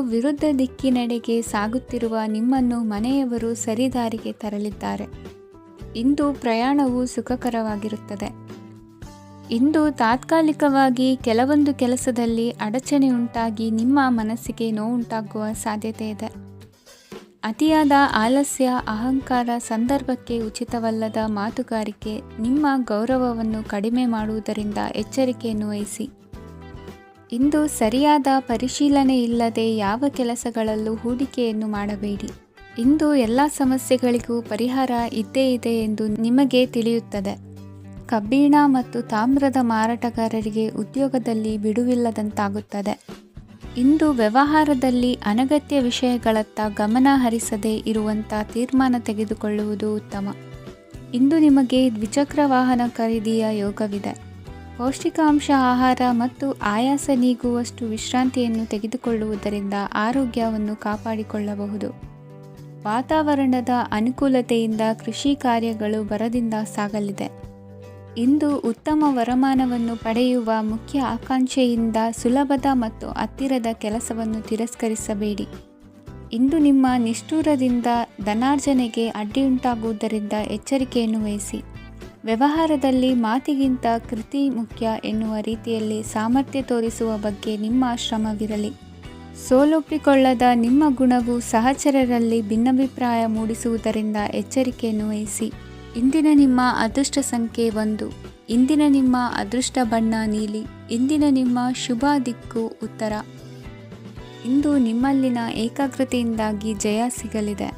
ವಿರುದ್ಧ ದಿಕ್ಕಿನೆಡೆಗೆ ಸಾಗುತ್ತಿರುವ ನಿಮ್ಮನ್ನು ಮನೆಯವರು ಸರಿದಾರಿಗೆ ತರಲಿದ್ದಾರೆ. ಇಂದು ಪ್ರಯಾಣವು ಸುಖಕರವಾಗಿರುತ್ತದೆ. ಇಂದು ತಾತ್ಕಾಲಿಕವಾಗಿ ಕೆಲವೊಂದು ಕೆಲಸದಲ್ಲಿ ಅಡಚಣೆಯುಂಟಾಗಿ ನಿಮ್ಮ ಮನಸ್ಸಿಗೆ ನೋವುಂಟಾಗುವ ಸಾಧ್ಯತೆ ಇದೆ. ಅತಿಯಾದ ಆಲಸ್ಯ, ಅಹಂಕಾರ, ಸಂದರ್ಭಕ್ಕೆ ಉಚಿತವಲ್ಲದ ಮಾತುಗಾರಿಕೆ ನಿಮ್ಮ ಗೌರವವನ್ನು ಕಡಿಮೆ ಮಾಡುವುದರಿಂದ ಎಚ್ಚರಿಕೆಯನ್ನು ವಹಿಸಿ. ಇಂದು ಸರಿಯಾದ ಪರಿಶೀಲನೆ ಇಲ್ಲದೆ ಯಾವ ಕೆಲಸಗಳಲ್ಲೂ ಹೂಡಿಕೆಯನ್ನು ಮಾಡಬೇಡಿ. ಇಂದು ಎಲ್ಲ ಸಮಸ್ಯೆಗಳಿಗೂ ಪರಿಹಾರ ಇದ್ದೇ ಇದೆ ಎಂದು ನಿಮಗೆ ತಿಳಿಯುತ್ತದೆ. ಕಬ್ಬಿಣ ಮತ್ತು ತಾಮ್ರದ ಮಾರಾಟಗಾರರಿಗೆ ಉದ್ಯೋಗದಲ್ಲಿ ಬಿಡುವಿಲ್ಲದಂತಾಗುತ್ತದೆ. ಇಂದು ವ್ಯವಹಾರದಲ್ಲಿ ಅನಗತ್ಯ ವಿಷಯಗಳತ್ತ ಗಮನ ಹರಿಸದೇ ಇರುವಂಥ ತೀರ್ಮಾನ ತೆಗೆದುಕೊಳ್ಳುವುದು ಉತ್ತಮ. ಇಂದು ನಿಮಗೆ ದ್ವಿಚಕ್ರ ವಾಹನ ಖರೀದಿಯ ಯೋಗವಿದೆ. ಪೌಷ್ಟಿಕಾಂಶ ಆಹಾರ ಮತ್ತು ಆಯಾಸ ನೀಗುವಷ್ಟು ವಿಶ್ರಾಂತಿಯನ್ನು ತೆಗೆದುಕೊಳ್ಳುವುದರಿಂದ ಆರೋಗ್ಯವನ್ನು ಕಾಪಾಡಿಕೊಳ್ಳಬಹುದು. ವಾತಾವರಣದ ಅನುಕೂಲತೆಯಿಂದ ಕೃಷಿ ಕಾರ್ಯಗಳು ಭರದಿಂದ ಸಾಗಲಿದೆ. ಇಂದು ಉತ್ತಮ ವರಮಾನವನ್ನು ಪಡೆಯುವ ಮುಖ್ಯ ಆಕಾಂಕ್ಷೆಯಿಂದ ಸುಲಭದ ಮತ್ತು ಹತ್ತಿರದ ಕೆಲಸವನ್ನು ತಿರಸ್ಕರಿಸಬೇಡಿ. ಇಂದು ನಿಮ್ಮ ನಿಷ್ಠುರದಿಂದ ಧನಾರ್ಜನೆಗೆ ಅಡ್ಡಿಯುಂಟಾಗುವುದರಿಂದ ಎಚ್ಚರಿಕೆಯನ್ನು ವಹಿಸಿ. ವ್ಯವಹಾರದಲ್ಲಿ ಮಾತಿಗಿಂತ ಕೃತಿ ಮುಖ್ಯ ಎನ್ನುವ ರೀತಿಯಲ್ಲಿ ಸಾಮರ್ಥ್ಯ ತೋರಿಸುವ ಬಗ್ಗೆ ನಿಮ್ಮ ಶ್ರಮವಿರಲಿ. ಸೋಲೊಪ್ಪಿಕೊಳ್ಳದ ನಿಮ್ಮ ಗುಣವು ಸಹಚರರಲ್ಲಿ ಭಿನ್ನಾಭಿಪ್ರಾಯ ಮೂಡಿಸುವುದರಿಂದ ಎಚ್ಚರಿಕೆಯನ್ನು ವಹಿಸಿ. ಇಂದಿನ ನಿಮ್ಮ ಅದೃಷ್ಟ ಸಂಖ್ಯೆ 1. ಇಂದಿನ ನಿಮ್ಮ ಅದೃಷ್ಟ ಬಣ್ಣ ನೀಲಿ. ಇಂದಿನ ನಿಮ್ಮ ಶುಭ ದಿಕ್ಕು ಉತ್ತರ. ಇಂದು ನಿಮ್ಮಲ್ಲಿನ ಏಕಾಗ್ರತೆಯಿಂದಾಗಿ ಜಯ ಸಿಗಲಿದೆ.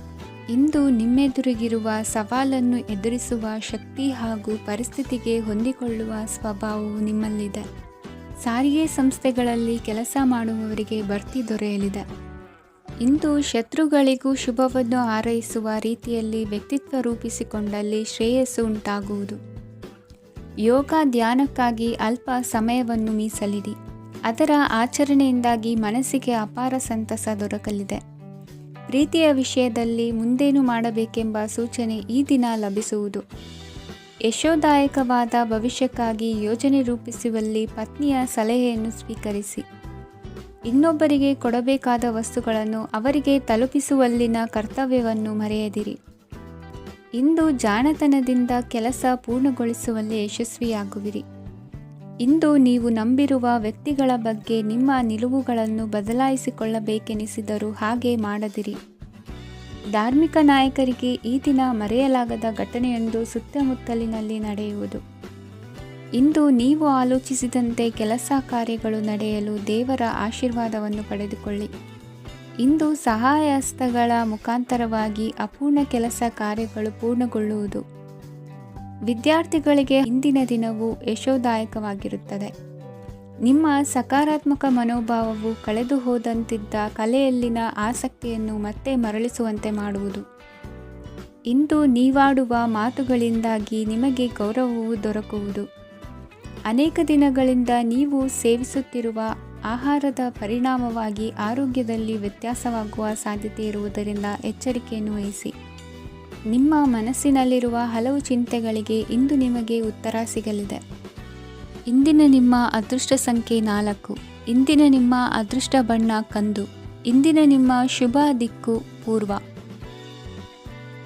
ಇಂದು ನಿಮ್ಮೆದುರಿಗಿರುವ ಸವಾಲನ್ನು ಎದುರಿಸುವ ಶಕ್ತಿ ಹಾಗೂ ಪರಿಸ್ಥಿತಿಗೆ ಹೊಂದಿಕೊಳ್ಳುವ ಸ್ವಭಾವವು ನಿಮ್ಮಲ್ಲಿದೆ. ಸಾರಿಗೆ ಸಂಸ್ಥೆಗಳಲ್ಲಿ ಕೆಲಸ ಮಾಡುವವರಿಗೆ ಬಡ್ತಿ ದೊರೆಯಲಿದೆ. ಇಂದು ಶತ್ರುಗಳಿಗೂ ಶುಭವನ್ನು ಹಾರೈಸುವ ರೀತಿಯಲ್ಲಿ ವ್ಯಕ್ತಿತ್ವ ರೂಪಿಸಿಕೊಂಡಲ್ಲಿ ಶ್ರೇಯಸ್ಸು ಉಂಟಾಗುವುದು. ಯೋಗ ಧ್ಯಾನಕ್ಕಾಗಿ ಅಲ್ಪ ಸಮಯವನ್ನು ಮೀಸಲಿಡಿ. ಅದರ ಆಚರಣೆಯಿಂದಾಗಿ ಮನಸ್ಸಿಗೆ ಅಪಾರ ಸಂತಸ ದೊರಕಲಿದೆ. ಪ್ರೀತಿಯ ವಿಷಯದಲ್ಲಿ ಮುಂದೇನು ಮಾಡಬೇಕೆಂಬ ಸೂಚನೆ ಈ ದಿನ ಲಭಿಸುವುದು. ಯಶೋದಾಯಕವಾದ ಭವಿಷ್ಯಕ್ಕಾಗಿ ಯೋಜನೆ ರೂಪಿಸುವಲ್ಲಿ ಪತ್ನಿಯ ಸಲಹೆಯನ್ನು ಸ್ವೀಕರಿಸಿ. ಇನ್ನೊಬ್ಬರಿಗೆ ಕೊಡಬೇಕಾದ ವಸ್ತುಗಳನ್ನು ಅವರಿಗೆ ತಲುಪಿಸುವಲ್ಲಿನ ಕರ್ತವ್ಯವನ್ನು ಮರೆಯದಿರಿ. ಇಂದು ಜಾಣತನದಿಂದ ಕೆಲಸ ಪೂರ್ಣಗೊಳಿಸುವಲ್ಲಿ ಯಶಸ್ವಿಯಾಗುವಿರಿ. ಇಂದು ನೀವು ನಂಬಿರುವ ವ್ಯಕ್ತಿಗಳ ಬಗ್ಗೆ ನಿಮ್ಮ ನಿಲುವುಗಳನ್ನು ಬದಲಾಯಿಸಿಕೊಳ್ಳಬೇಕೆನಿಸಿದರೂ ಹಾಗೆ ಮಾಡದಿರಿ. ಧಾರ್ಮಿಕ ನಾಯಕರಿಗೆ ಈ ದಿನ ಮರೆಯಲಾಗದ ಘಟನೆಯೊಂದು ಸುತ್ತಮುತ್ತಲಿನಲ್ಲಿ ನಡೆಯುವುದು. ಇಂದು ನೀವು ಆಲೋಚಿಸಿದಂತೆ ಕೆಲಸ ಕಾರ್ಯಗಳು ನಡೆಯಲು ದೇವರ ಆಶೀರ್ವಾದವನ್ನು ಪಡೆದುಕೊಳ್ಳಿ. ಇಂದು ಸಹಾಯ ಹಸ್ತಗಳ ಮುಖಾಂತರವಾಗಿ ಅಪೂರ್ಣ ಕೆಲಸ ಕಾರ್ಯಗಳು ಪೂರ್ಣಗೊಳ್ಳುವುದು. ವಿದ್ಯಾರ್ಥಿಗಳಿಗೆ ಇಂದಿನ ದಿನವು ಯಶೋದಾಯಕವಾಗಿರುತ್ತದೆ. ನಿಮ್ಮ ಸಕಾರಾತ್ಮಕ ಮನೋಭಾವವು ಕಳೆದು ಹೋದಂತಿದ್ದ ಕಲೆಯಲ್ಲಿನ ಆಸಕ್ತಿಯನ್ನು ಮತ್ತೆ ಮರಳಿಸುವಂತೆ ಮಾಡುವುದು. ಇಂದು ನೀವಾಡುವ ಮಾತುಗಳಿಂದಾಗಿ ನಿಮಗೆ ಗೌರವವು ದೊರಕುವುದು. ಅನೇಕ ದಿನಗಳಿಂದ ನೀವು ಸೇವಿಸುತ್ತಿರುವ ಆಹಾರದ ಪರಿಣಾಮವಾಗಿ ಆರೋಗ್ಯದಲ್ಲಿ ವ್ಯತ್ಯಾಸವಾಗುವ ಸಾಧ್ಯತೆ ಇರುವುದರಿಂದ ಎಚ್ಚರಿಕೆಯನ್ನು ವಹಿಸಿ. ನಿಮ್ಮ ಮನಸ್ಸಿನಲ್ಲಿರುವ ಹಲವು ಚಿಂತೆಗಳಿಗೆ ಇಂದು ನಿಮಗೆ ಉತ್ತರ ಸಿಗಲಿದೆ. ಇಂದಿನ ನಿಮ್ಮ ಅದೃಷ್ಟ ಸಂಖ್ಯೆ 4. ಇಂದಿನ ನಿಮ್ಮ ಅದೃಷ್ಟ ಬಣ್ಣ ಕಂದು. ಇಂದಿನ ನಿಮ್ಮ ಶುಭ ದಿಕ್ಕು ಪೂರ್ವ.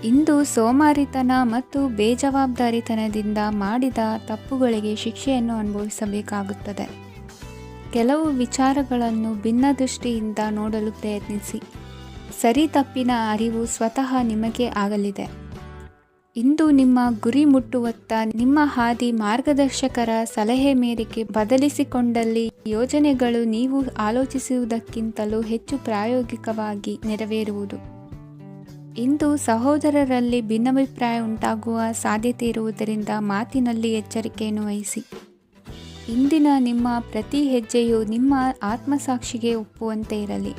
ಇಂದು ಸೋಮಾರಿತನ ಮತ್ತು ಬೇಜವಾಬ್ದಾರಿತನದಿಂದ ಮಾಡಿದ ತಪ್ಪುಗಳಿಗೆ ಶಿಕ್ಷೆಯನ್ನು ಅನುಭವಿಸಬೇಕಾಗುತ್ತದೆ. ಕೆಲವು ವಿಚಾರಗಳನ್ನು ಭಿನ್ನ ದೃಷ್ಟಿಯಿಂದ ನೋಡಲು ಪ್ರಯತ್ನಿಸಿ. ಸರಿ ತಪ್ಪಿನ ಅರಿವು ಸ್ವತಃ ನಿಮಗೆ ಆಗಲಿದೆ. ಇಂದು ನಿಮ್ಮ ಗುರಿ ಮುಟ್ಟುವತ್ತ ನಿಮ್ಮ ಹಾದಿ ಮಾರ್ಗದರ್ಶಕರ ಸಲಹೆ ಮೇರೆಗೆ ಬದಲಿಸಿಕೊಂಡಲ್ಲಿ ಯೋಜನೆಗಳು ನೀವು ಆಲೋಚಿಸುವುದಕ್ಕಿಂತಲೂ ಹೆಚ್ಚು ಪ್ರಾಯೋಗಿಕವಾಗಿ ನೆರವೇರುವುದು. ಇಂದು ಸಹೋದರರಲ್ಲಿ ಭಿನ್ನಾಭಿಪ್ರಾಯ ಉಂಟಾಗುವ ಸಾಧ್ಯತೆ ಇರುವುದರಿಂದ ಮಾತಿನಲ್ಲಿ ಎಚ್ಚರಿಕೆಯನ್ನು ವಹಿಸಿ. ಇಂದಿನ ನಿಮ್ಮ ಪ್ರತಿ ಹೆಜ್ಜೆಯು ನಿಮ್ಮ ಆತ್ಮಸಾಕ್ಷಿಗೆ ಒಪ್ಪುವಂತೆ ಇರಲಿ.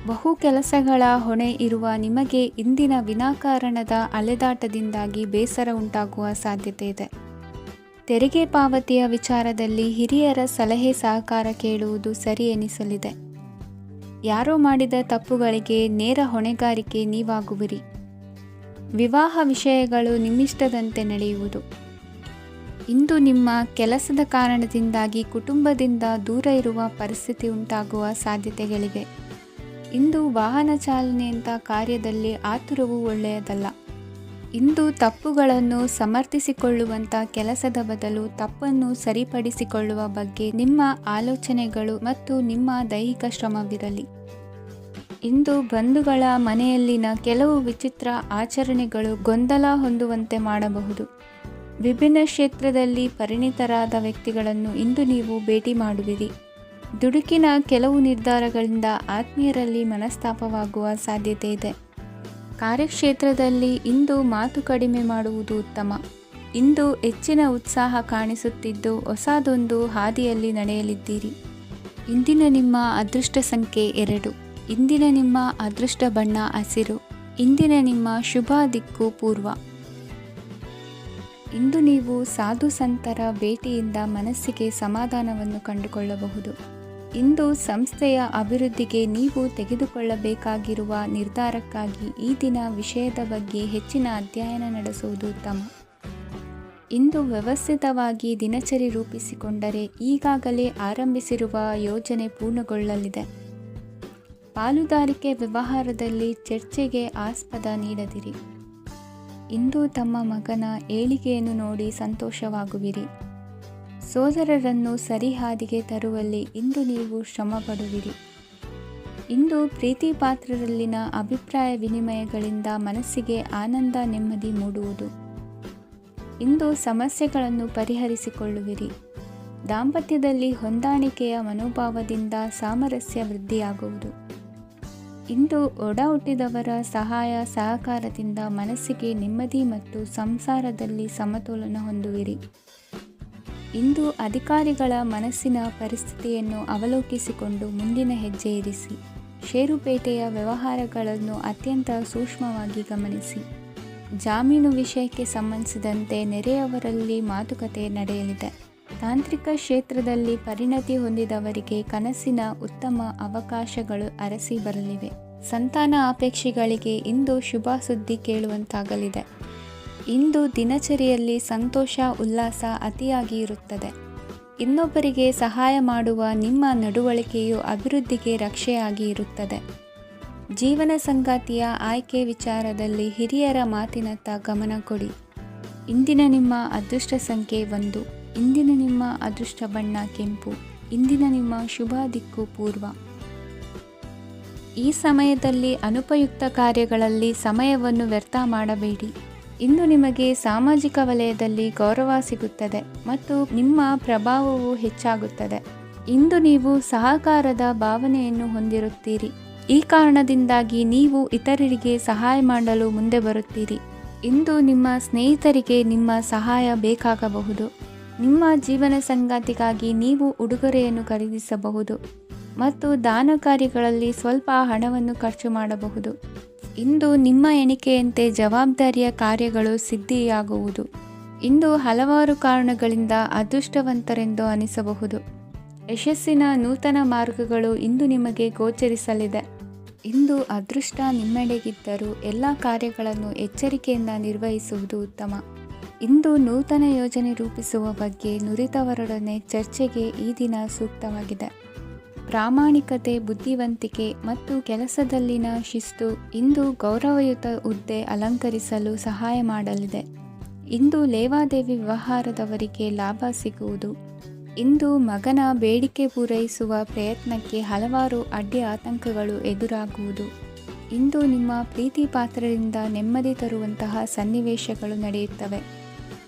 ಬಹು ಕೆಲಸಗಳ ಹೊಣೆ ಇರುವ ನಿಮಗೆ ಇಂದಿನ ವಿನಾಕಾರಣದ ಅಲೆದಾಟದಿಂದಾಗಿ ಬೇಸರ ಉಂಟಾಗುವ ಸಾಧ್ಯತೆ ಇದೆ. ತೆರಿಗೆ ಪಾವತಿಯ ವಿಚಾರದಲ್ಲಿ ಹಿರಿಯರ ಸಲಹೆ ಸಹಕಾರ ಕೇಳುವುದು ಸರಿ ಎನಿಸಲಿದೆ. ಯಾರೋ ಮಾಡಿದ ತಪ್ಪುಗಳಿಗೆ ನೇರ ಹೊಣೆಗಾರಿಕೆ ನೀವಾಗುವಿರಿ. ವಿವಾಹ ವಿಷಯಗಳು ನಿಮ್ಮಿಷ್ಟದಂತೆ ನಡೆಯುವುದು. ಇಂದು ನಿಮ್ಮ ಕೆಲಸದ ಕಾರಣದಿಂದಾಗಿ ಕುಟುಂಬದಿಂದ ದೂರ ಇರುವ ಪರಿಸ್ಥಿತಿ ಉಂಟಾಗುವ ಸಾಧ್ಯತೆಗಳಿವೆ. ಇಂದು ವಾಹನ ಚಾಲನೆಯಂಥ ಕಾರ್ಯದಲ್ಲಿ ಆತುರವು ಒಳ್ಳೆಯದಲ್ಲ. ಇಂದು ತಪ್ಪುಗಳನ್ನು ಸಮರ್ಥಿಸಿಕೊಳ್ಳುವಂಥ ಕೆಲಸದ ಬದಲು ತಪ್ಪನ್ನು ಸರಿಪಡಿಸಿಕೊಳ್ಳುವ ಬಗ್ಗೆ ನಿಮ್ಮ ಆಲೋಚನೆಗಳು ಮತ್ತು ನಿಮ್ಮ ದೈಹಿಕ ಶ್ರಮವಿರಲಿ. ಇಂದು ಬಂಧುಗಳ ಮನೆಯಲ್ಲಿನ ಕೆಲವು ವಿಚಿತ್ರ ಆಚರಣೆಗಳು ಗೊಂದಲ ಹೊಂದುವಂತೆ ಮಾಡಬಹುದು. ವಿಭಿನ್ನ ಕ್ಷೇತ್ರದಲ್ಲಿ ಪರಿಣಿತರಾದ ವ್ಯಕ್ತಿಗಳನ್ನು ಇಂದು ನೀವು ಭೇಟಿ ಮಾಡುವಿರಿ. ದುಡುಕಿನ ಕೆಲವು ನಿರ್ಧಾರಗಳಿಂದ ಆತ್ಮೀಯರಲ್ಲಿ ಮನಸ್ತಾಪವಾಗುವ ಸಾಧ್ಯತೆ ಇದೆ. ಕಾರ್ಯಕ್ಷೇತ್ರದಲ್ಲಿ ಇಂದು ಮಾತು ಕಡಿಮೆ ಮಾಡುವುದು ಉತ್ತಮ. ಇಂದು ಹೆಚ್ಚಿನ ಉತ್ಸಾಹ ಕಾಣಿಸುತ್ತಿದ್ದು ಹೊಸದೊಂದು ಹಾದಿಯಲ್ಲಿ ನಡೆಯಲಿದ್ದೀರಿ. ಇಂದಿನ ನಿಮ್ಮ ಅದೃಷ್ಟ ಸಂಖ್ಯೆ 2. ಇಂದಿನ ನಿಮ್ಮ ಅದೃಷ್ಟ ಬಣ್ಣ ಹಸಿರು. ಇಂದಿನ ನಿಮ್ಮ ಶುಭ ದಿಕ್ಕು ಪೂರ್ವ. ಇಂದು ನೀವು ಸಾಧು ಸಂತರ ಭೇಟಿಯಿಂದ ಮನಸ್ಸಿಗೆ ಸಮಾಧಾನವನ್ನು ಕಂಡುಕೊಳ್ಳಬಹುದು. ಇಂದು ಸಂಸ್ಥೆಯ ಅಭಿವೃದ್ಧಿಗೆ ನೀವು ತೆಗೆದುಕೊಳ್ಳಬೇಕಾಗಿರುವ ನಿರ್ಧಾರಕ್ಕಾಗಿ ಈ ದಿನ ವಿಷಯದ ಬಗ್ಗೆ ಹೆಚ್ಚಿನ ಅಧ್ಯಯನ ನಡೆಸುವುದು ಉತ್ತಮ. ಇಂದು ವ್ಯವಸ್ಥಿತವಾಗಿ ದಿನಚರಿ ರೂಪಿಸಿಕೊಂಡರೆ ಈಗಾಗಲೇ ಆರಂಭಿಸಿರುವ ಯೋಜನೆ ಪೂರ್ಣಗೊಳ್ಳಲಿದೆ. ಪಾಲುದಾರಿಕೆ ವ್ಯವಹಾರದಲ್ಲಿ ಚರ್ಚೆಗೆ ಆಸ್ಪದ ನೀಡದಿರಿ. ಇಂದು ತಮ್ಮ ಮಗನ ಏಳಿಗೆಯನ್ನು ನೋಡಿ ಸಂತೋಷವಾಗುವಿರಿ. ಸೋದರರನ್ನು ಸರಿಹಾದಿಗೆ ತರುವಲ್ಲಿ ಇಂದು ನೀವು ಶ್ರಮಪಡುವಿರಿ. ಇಂದು ಪ್ರೀತಿ ಪಾತ್ರರಲ್ಲಿನ ಅಭಿಪ್ರಾಯ ವಿನಿಮಯಗಳಿಂದ ಮನಸ್ಸಿಗೆ ಆನಂದ ನೆಮ್ಮದಿ ಮೂಡುವುದು. ಇಂದು ಸಮಸ್ಯೆಗಳನ್ನು ಪರಿಹರಿಸಿಕೊಳ್ಳುವಿರಿ. ದಾಂಪತ್ಯದಲ್ಲಿ ಹೊಂದಾಣಿಕೆಯ ಮನೋಭಾವದಿಂದ ಸಾಮರಸ್ಯ ವೃದ್ಧಿಯಾಗುವುದು. ಇಂದು ಒಡ ಹುಟ್ಟಿದವರ ಸಹಾಯ ಸಹಕಾರದಿಂದ ಮನಸ್ಸಿಗೆ ನೆಮ್ಮದಿ ಮತ್ತು ಸಂಸಾರದಲ್ಲಿ ಸಮತೋಲನ ಹೊಂದುವಿರಿ. ಇಂದು ಅಧಿಕಾರಿಗಳ ಮನಸ್ಸಿನ ಪರಿಸ್ಥಿತಿಯನ್ನು ಅವಲೋಕಿಸಿಕೊಂಡು ಮುಂದಿನ ಹೆಜ್ಜೆ ಇರಿಸಿ. ಷೇರುಪೇಟೆಯ ವ್ಯವಹಾರಗಳನ್ನು ಅತ್ಯಂತ ಸೂಕ್ಷ್ಮವಾಗಿ ಗಮನಿಸಿ. ಜಾಮೀನು ವಿಷಯಕ್ಕೆ ಸಂಬಂಧಿಸಿದಂತೆ ನೆರೆಯವರಲ್ಲಿ ಮಾತುಕತೆ ನಡೆಯಲಿದೆ. ತಾಂತ್ರಿಕ ಕ್ಷೇತ್ರದಲ್ಲಿ ಪರಿಣತಿ ಹೊಂದಿದವರಿಗೆ ಕನಸಿನ ಉತ್ತಮ ಅವಕಾಶಗಳು ಅರಸಿ ಬರಲಿವೆ. ಸಂತಾನ ಅಪೇಕ್ಷೆಗಳಿಗೆ ಇಂದು ಶುಭ ಸುದ್ದಿ ಕೇಳುವಂತಾಗಲಿದೆ. ಇಂದು ದಿನಚರಿಯಲ್ಲಿ ಸಂತೋಷ ಉಲ್ಲಾಸ ಅತಿಯಾಗಿ ಇರುತ್ತದೆ. ಇನ್ನೊಬ್ಬರಿಗೆ ಸಹಾಯ ಮಾಡುವ ನಿಮ್ಮ ನಡವಳಿಕೆಯು ಅಭಿವೃದ್ಧಿಗೆ ರಕ್ಷೆಯಾಗಿ ಇರುತ್ತದೆ. ಜೀವನ ಸಂಗಾತಿಯ ಆಯ್ಕೆ ವಿಚಾರದಲ್ಲಿ ಹಿರಿಯರ ಮಾತಿನತ್ತ ಗಮನ ಕೊಡಿ. ಇಂದಿನ ನಿಮ್ಮ ಅದೃಷ್ಟ ಸಂಖ್ಯೆ 1. ಇಂದಿನ ನಿಮ್ಮ ಅದೃಷ್ಟ ಬಣ್ಣ ಕೆಂಪು. ಇಂದಿನ ನಿಮ್ಮ ಶುಭ ದಿಕ್ಕು ಪೂರ್ವ. ಈ ಸಮಯದಲ್ಲಿ ಅನುಪಯುಕ್ತ ಕಾರ್ಯಗಳಲ್ಲಿ ಸಮಯವನ್ನು ವ್ಯರ್ಥ ಮಾಡಬೇಡಿ. ಇಂದು ನಿಮಗೆ ಸಾಮಾಜಿಕ ವಲಯದಲ್ಲಿ ಗೌರವ ಸಿಗುತ್ತದೆ ಮತ್ತು ನಿಮ್ಮ ಪ್ರಭಾವವು ಹೆಚ್ಚಾಗುತ್ತದೆ. ಇಂದು ನೀವು ಸಹಕಾರದ ಭಾವನೆಯನ್ನು ಹೊಂದಿರುತ್ತೀರಿ. ಈ ಕಾರಣದಿಂದಾಗಿ ನೀವು ಇತರರಿಗೆ ಸಹಾಯ ಮಾಡಲು ಮುಂದೆ ಬರುತ್ತೀರಿ. ಇಂದು ನಿಮ್ಮ ಸ್ನೇಹಿತರಿಗೆ ನಿಮ್ಮ ಸಹಾಯ ಬೇಕಾಗಬಹುದು. ನಿಮ್ಮ ಜೀವನ ಸಂಗಾತಿಗಾಗಿ ನೀವು ಉಡುಗೊರೆಯನ್ನು ಖರೀದಿಸಬಹುದು ಮತ್ತು ದಾನ ಕಾರ್ಯಗಳಲ್ಲಿ ಸ್ವಲ್ಪ ಹಣವನ್ನು ಖರ್ಚು ಮಾಡಬಹುದು. ಇಂದು ನಿಮ್ಮ ಎಣಿಕೆಯಂತೆ ಜವಾಬ್ದಾರಿಯ ಕಾರ್ಯಗಳು ಸಿದ್ಧಿಯಾಗುವುದು. ಇಂದು ಹಲವಾರು ಕಾರಣಗಳಿಂದ ಅದೃಷ್ಟವಂತರೆಂದು ಅನಿಸಬಹುದು. ಯಶಸ್ಸಿನ ನೂತನ ಮಾರ್ಗಗಳು ಇಂದು ನಿಮಗೆ ಗೋಚರಿಸಲಿದೆ. ಇಂದು ಅದೃಷ್ಟ ನಿಮ್ಮೆಡೆಗಿದ್ದರೂ ಎಲ್ಲ ಕಾರ್ಯಗಳನ್ನು ಎಚ್ಚರಿಕೆಯಿಂದ ನಿರ್ವಹಿಸುವುದು ಉತ್ತಮ. ಇಂದು ನೂತನ ಯೋಜನೆ ರೂಪಿಸುವ ಬಗ್ಗೆ ನುರಿತವರೊಡನೆ ಚರ್ಚೆಗೆ ಈ ದಿನ ಸೂಕ್ತವಾಗಿದೆ. ಪ್ರಾಮಾಣಿಕತೆ, ಬುದ್ಧಿವಂತಿಕೆ ಮತ್ತು ಕೆಲಸದಲ್ಲಿನ ಶಿಸ್ತು ಇಂದು ಗೌರವಯುತ ಹುದ್ದೆ ಅಲಂಕರಿಸಲು ಸಹಾಯ ಮಾಡಲಿದೆ. ಇಂದು ಲೇವಾದೇವಿ ವ್ಯವಹಾರದವರಿಗೆ ಲಾಭ ಸಿಗುವುದು. ಇಂದು ಮಗನ ಬೇಡಿಕೆ ಪೂರೈಸುವ ಪ್ರಯತ್ನಕ್ಕೆ ಹಲವಾರು ಅಡ್ಡಿ ಆತಂಕಗಳು ಎದುರಾಗುವುದು. ಇಂದು ನಿಮ್ಮ ಪ್ರೀತಿ ಪಾತ್ರರಿಂದ ನೆಮ್ಮದಿ ತರುವಂತಹ ಸನ್ನಿವೇಶಗಳು ನಡೆಯುತ್ತವೆ.